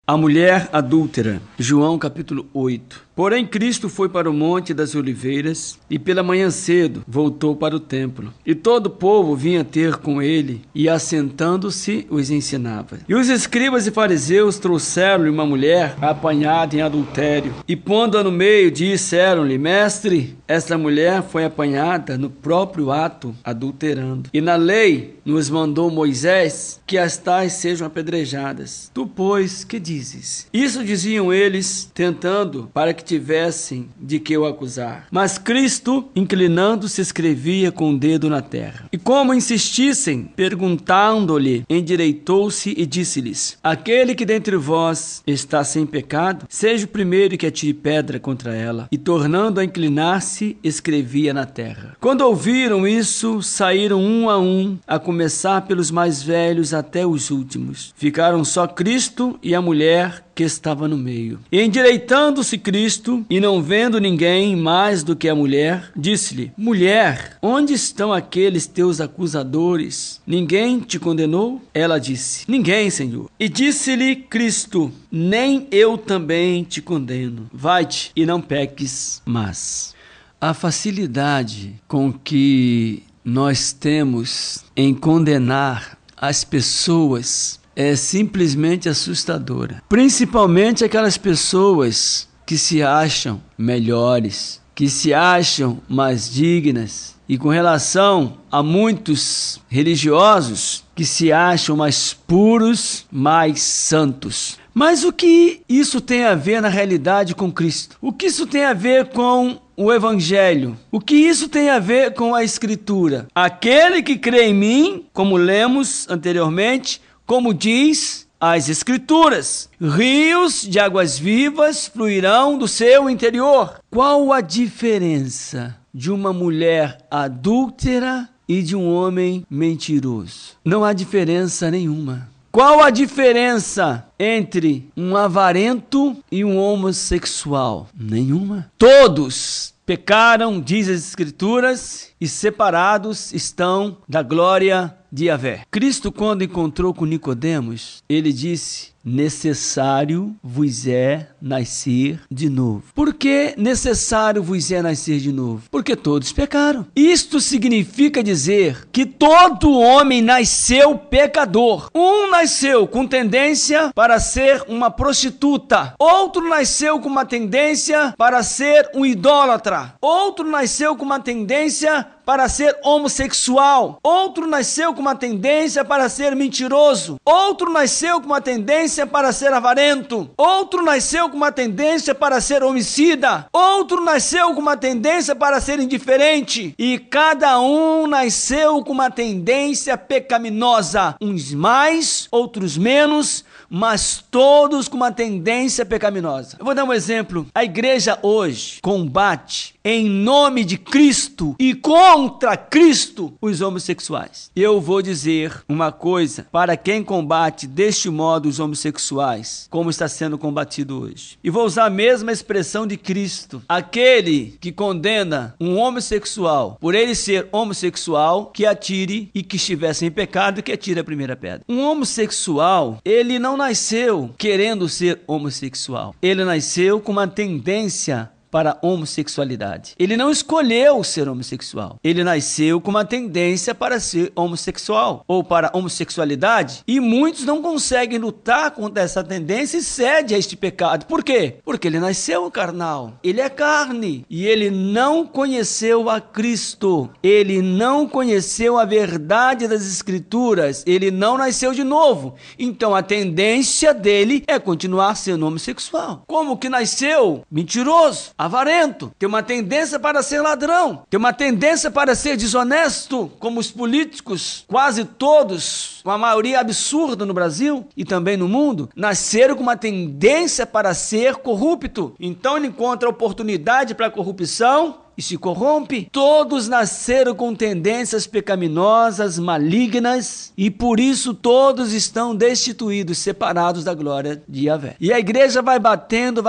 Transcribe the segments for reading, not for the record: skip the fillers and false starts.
A mulher adúltera, João capítulo 8. Porém Cristo foi para o Monte das Oliveiras e pela manhã cedo voltou para o templo. E todo o povo vinha ter com ele e assentando-se os ensinava. E os escribas e fariseus trouxeram-lhe uma mulher apanhada em adultério. E pondo-a no meio disseram-lhe: Mestre, esta mulher foi apanhada no próprio ato adulterando. E na lei nos mandou Moisés que as tais sejam apedrejadas. Tu, pois, que dizes? Isso diziam eles, tentando para que tivessem de que o acusar. Mas Cristo, inclinando-se, escrevia com o dedo na terra. E como insistissem, perguntando-lhe, endireitou-se e disse-lhes: Aquele que dentre vós está sem pecado, seja o primeiro que atire pedra contra ela. E tornando a inclinar-se, escrevia na terra. Quando ouviram isso, saíram um, a começar pelos mais velhos até os últimos. Ficaram só Cristo e a mulher que estava no meio. E endireitando-se Cristo, e não vendo ninguém mais do que a mulher, disse-lhe: Mulher, onde estão aqueles teus acusadores? Ninguém te condenou? Ela disse: Ninguém, Senhor. E disse-lhe Cristo: Nem eu também te condeno. Vai-te e não peques mais. A facilidade com que nós temos em condenar as pessoas é simplesmente assustadora. Principalmente aquelas pessoas que se acham melhores, que se acham mais dignas. E com relação a muitos religiosos que se acham mais puros, mais santos. Mas o que isso tem a ver na realidade com Cristo? O que isso tem a ver com o Evangelho? O que isso tem a ver com a Escritura? Aquele que crê em mim, como lemos anteriormente, como diz as Escrituras, rios de águas vivas fluirão do seu interior. Qual a diferença de uma mulher adúltera e de um homem mentiroso? Não há diferença nenhuma. Qual a diferença entre um avarento e um homossexual? Nenhuma. Todos pecaram, diz as Escrituras, e separados estão da glória de Yahvé. Cristo, quando encontrou com Nicodemos, ele disse: necessário vos é nascer de novo. Por que necessário vos é nascer de novo? Porque todos pecaram. Isto significa dizer que todo homem nasceu pecador. Um nasceu com tendência para ser uma prostituta. Outro nasceu com uma tendência para ser um idólatra. Outro nasceu com uma tendência para ser homossexual. Outro nasceu com uma tendência para ser mentiroso. Outro nasceu com uma tendência para ser avarento. Outro nasceu com uma tendência para ser homicida. Outro nasceu com uma tendência para ser indiferente. E cada um nasceu com uma tendência pecaminosa. Uns mais, outros menos, mas todos com uma tendência pecaminosa. Eu vou dar um exemplo. A igreja hoje combate em nome de Cristo e contra Cristo os homossexuais. Eu vou dizer uma coisa para quem combate deste modo os homossexuais, como está sendo combatido hoje. E vou usar a mesma expressão de Cristo. Aquele que condena um homossexual por ele ser homossexual, que atire, e que estiver sem pecado, que atire a primeira pedra. Um homossexual, ele não nasceu querendo ser homossexual. Ele nasceu com uma tendência para a homossexualidade. Ele não escolheu ser homossexual. Ele nasceu com uma tendência para ser homossexual ou para a homossexualidade, e muitos não conseguem lutar contra essa tendência e cedem a este pecado. Por quê? Porque ele nasceu carnal. Ele é carne e ele não conheceu a Cristo. Ele não conheceu a verdade das Escrituras. Ele não nasceu de novo. Então a tendência dele é continuar sendo homossexual. Como que nasceu? Mentiroso, avarento, tem uma tendência para ser ladrão, tem uma tendência para ser desonesto, como os políticos, quase todos, uma maioria absurda no Brasil e também no mundo, nasceram com uma tendência para ser corrupto. Então ele encontra oportunidade para a corrupção e se corrompe. Todos nasceram com tendências pecaminosas, malignas, e por isso todos estão destituídos, separados da glória de Yahvé. E a igreja vai batendo,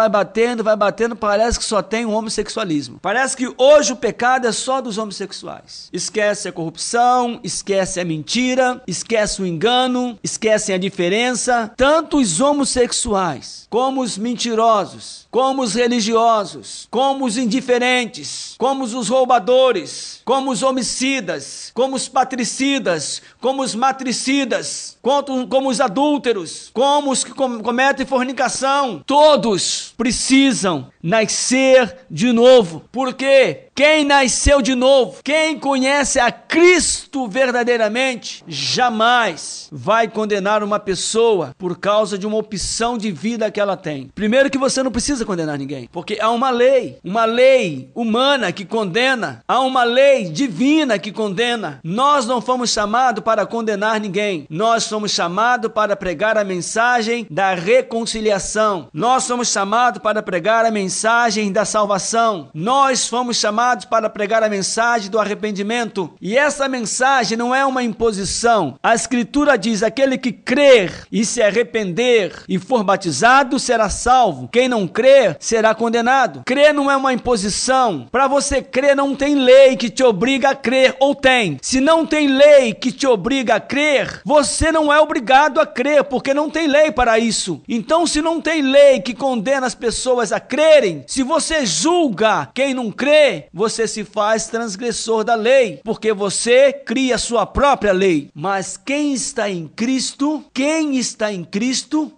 parece que só tem o homossexualismo. Parece que hoje o pecado é só dos homossexuais. Esquece a corrupção, esquece a mentira, esquece o engano, esquecem a diferença. Tanto os homossexuais, como os mentirosos, como os religiosos, como os indiferentes, como os roubadores, como os homicidas, como os patricidas, como os matricidas, como os adúlteros, como os que cometem fornicação, todos precisam nascer de novo. Porque quem nasceu de novo, quem conhece a Cristo verdadeiramente, jamais vai condenar uma pessoa por causa de uma opção de vida que ela tem. Primeiro que você não precisa condenar ninguém, porque há uma lei humana que condena, há uma lei divina que condena. Nós não fomos chamados para condenar ninguém, nós somos chamados para pregar a mensagem da reconciliação, nós somos chamados para pregar a mensagem da salvação, nós fomos chamados para pregar a mensagem do arrependimento, e essa mensagem não é uma imposição. A Escritura diz: aquele que crer e se arrepender e for batizado será salvo, quem não crer será condenado. Crer não é uma imposição. Para você crer não tem lei que te obriga a crer, ou tem? Se não tem lei que te obriga a crer, você não é obrigado a crer, porque não tem lei para isso. Então, se não tem lei que condena as pessoas a crerem, se você julga quem não crê, você se faz transgressor da lei, porque você cria sua própria lei. Mas quem está em Cristo,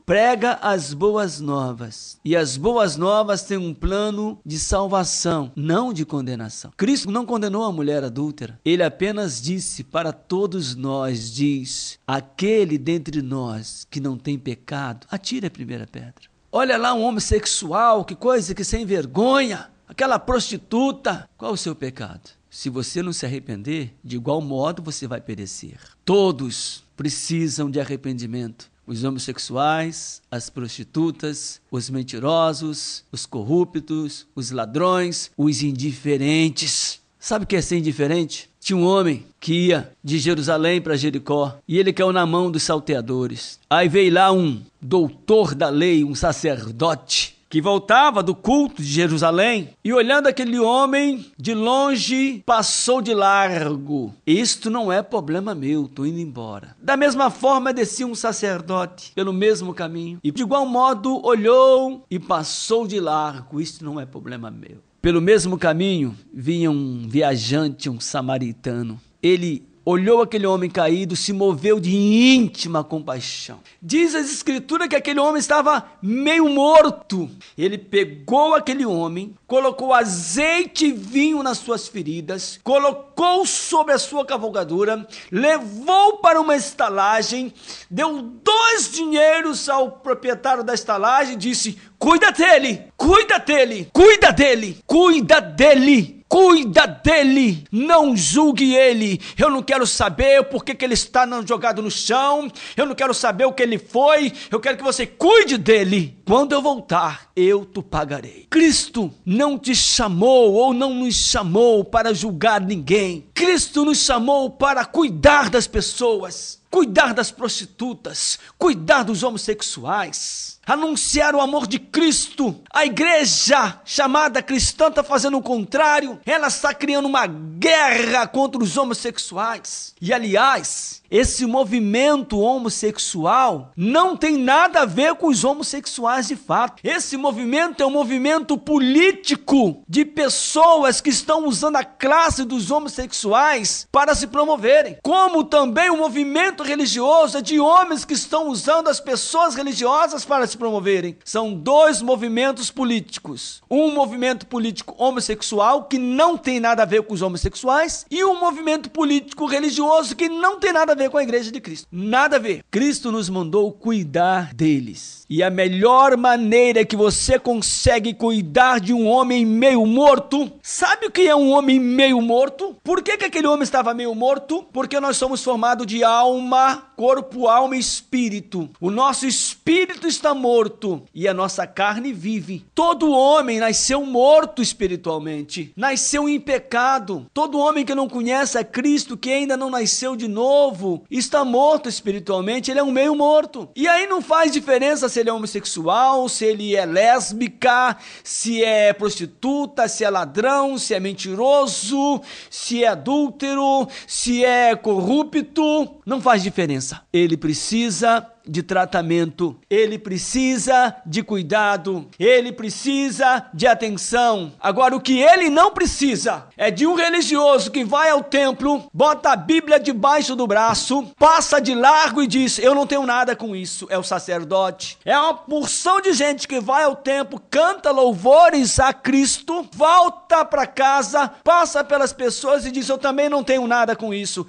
prega as boas novas. E as boas novas têm um plano de salvação, não de condenação. Cristo não condenou a mulher adúltera. Ele apenas disse para todos nós, diz: aquele dentre nós que não tem pecado, atire a primeira pedra. Olha lá um homossexual, que coisa, que sem vergonha. Aquela prostituta. Qual o seu pecado? Se você não se arrepender, de igual modo você vai perecer. Todos precisam de arrependimento. Os homossexuais, as prostitutas, os mentirosos, os corruptos, os ladrões, os indiferentes. Sabe o que é ser indiferente? Tinha um homem que ia de Jerusalém para Jericó e ele caiu na mão dos salteadores. Aí veio lá um doutor da lei, um sacerdote, que voltava do culto de Jerusalém e, olhando aquele homem de longe, passou de largo. Isto não é problema meu, estou indo embora. Da mesma forma descia um sacerdote pelo mesmo caminho e de igual modo olhou e passou de largo. Isto não é problema meu. Pelo mesmo caminho vinha um viajante, um samaritano. Ele olhou aquele homem caído, se moveu de íntima compaixão. Diz as Escrituras que aquele homem estava meio morto. Ele pegou aquele homem, colocou azeite e vinho nas suas feridas, colocou sobre a sua cavalgadura, levou para uma estalagem, deu 2 dinheiros ao proprietário da estalagem e disse: cuida dele, cuida dele, cuida dele, cuida dele. Cuida dele, não julgue ele. Eu não quero saber por que ele está jogado no chão. Eu não quero saber o que ele foi. Eu quero que você cuide dele. Quando eu voltar, eu te pagarei. Cristo não te chamou ou não nos chamou para julgar ninguém. Cristo nos chamou para cuidar das pessoas, cuidar das prostitutas, cuidar dos homossexuais, anunciar o amor de Cristo. A igreja chamada cristã está fazendo o contrário. Ela está criando uma guerra contra os homossexuais. E aliás, esse movimento homossexual não tem nada a ver com os homossexuais de fato. Esse movimento é um movimento político de pessoas que estão usando a classe dos homossexuais para se promoverem. Como também o movimento religioso é de homens que estão usando as pessoas religiosas para se promoverem. São 2 movimentos políticos. Um movimento político homossexual que não tem nada a ver com os homossexuais e um movimento político religioso que não tem nada a ver com a igreja de Cristo. Nada a ver. Cristo nos mandou cuidar deles. E a melhor maneira que você consegue cuidar de um homem meio morto, sabe o que é um homem meio morto? Por que aquele homem estava meio morto? Porque nós somos formados de alma, corpo, alma e espírito. O nosso espírito está morto morto e a nossa carne vive. Todo homem nasceu morto espiritualmente, nasceu em pecado. Todo homem que não conhece a Cristo, que ainda não nasceu de novo, está morto espiritualmente, ele é um meio morto. E aí não faz diferença se ele é homossexual, se ele é lésbica, se é prostituta, se é ladrão, se é mentiroso, se é adúltero, se é corrupto, não faz diferença. Ele precisa de tratamento, ele precisa de cuidado, ele precisa de atenção. Agora, o que ele não precisa é de um religioso que vai ao templo, bota a Bíblia debaixo do braço, passa de largo e diz: eu não tenho nada com isso. É o sacerdote. É uma porção de gente que vai ao templo, canta louvores a Cristo, volta para casa, passa pelas pessoas e diz: eu também não tenho nada com isso.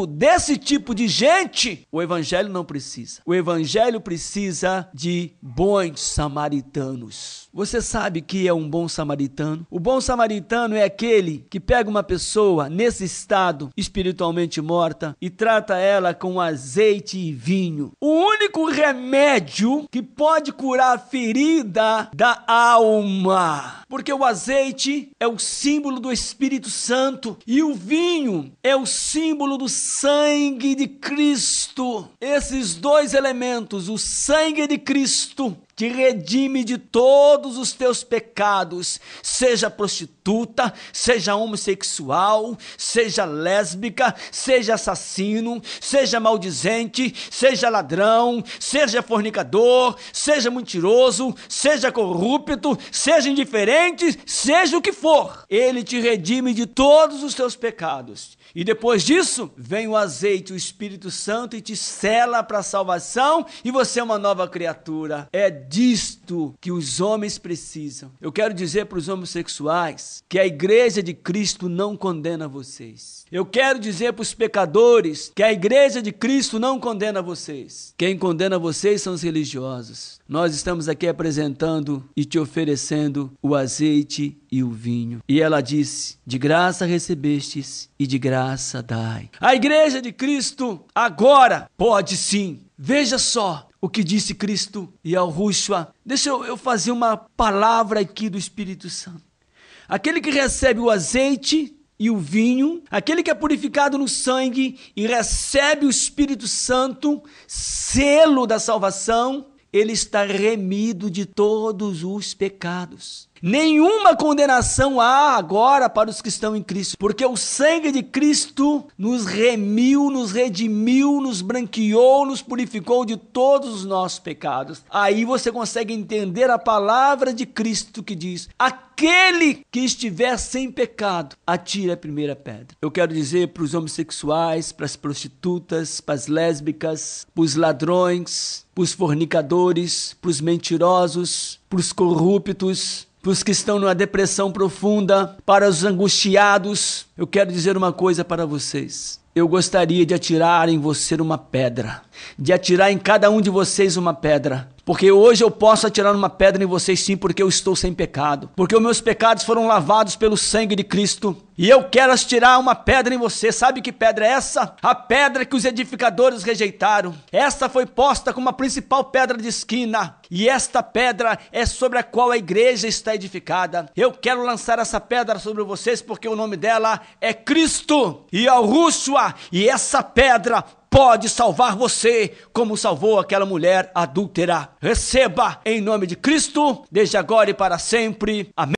Desse tipo de gente, o evangelho não precisa. O evangelho precisa de bons samaritanos. Você sabe que é um bom samaritano? O bom samaritano é aquele que pega uma pessoa nesse estado espiritualmente morta e trata ela com azeite e vinho. O único remédio que pode curar a ferida da alma. Porque o azeite é o símbolo do Espírito Santo e o vinho é o símbolo do sangue de Cristo. Esses dois elementos, o sangue de Cristo, te redime de todos os teus pecados, seja prostituta, seja homossexual, seja lésbica, seja assassino, seja maldizente, seja ladrão, seja fornicador, seja mentiroso, seja corrupto, seja indiferente, seja o que for. Ele te redime de todos os teus pecados. E depois disso, vem o azeite, o Espírito Santo, e te sela para a salvação, e você é uma nova criatura. É disto que os homens precisam. Eu quero dizer para os homossexuais que a igreja de Cristo não condena vocês. Eu quero dizer para os pecadores que a igreja de Cristo não condena vocês. Quem condena vocês são os religiosos. Nós estamos aqui apresentando e te oferecendo o azeite e o vinho. E ela disse: de graça recebestes e de graça dai. A igreja de Cristo agora pode sim. Veja só o que disse Cristo e ao Rúshua. Deixa eu fazer uma palavra aqui do Espírito Santo. Aquele que recebe o azeite e o vinho, aquele que é purificado no sangue e recebe o Espírito Santo, selo da salvação, ele está remido de todos os pecados. Nenhuma condenação há agora para os que estão em Cristo, porque o sangue de Cristo nos remiu, nos redimiu, nos branqueou, nos purificou de todos os nossos pecados. Aí você consegue entender a palavra de Cristo que diz: aquele que estiver sem pecado, atire a primeira pedra. Eu quero dizer para os homossexuais, para as prostitutas, para as lésbicas, para os ladrões, para os fornicadores, para os mentirosos, para os corruptos, para os que estão numa depressão profunda, para os angustiados, eu quero dizer uma coisa para vocês. Eu gostaria de atirar em você uma pedra, de atirar em cada um de vocês uma pedra. Porque hoje eu posso atirar uma pedra em vocês sim, porque eu estou sem pecado. Porque os meus pecados foram lavados pelo sangue de Cristo. E eu quero atirar uma pedra em você. Sabe que pedra é essa? A pedra que os edificadores rejeitaram. Essa foi posta como a principal pedra de esquina. E esta pedra é sobre a qual a igreja está edificada. Eu quero lançar essa pedra sobre vocês porque o nome dela é Cristo. E ao Rúshua. E essa pedra pode salvar você, como salvou aquela mulher adúltera. Receba em nome de Cristo, desde agora e para sempre. Amém.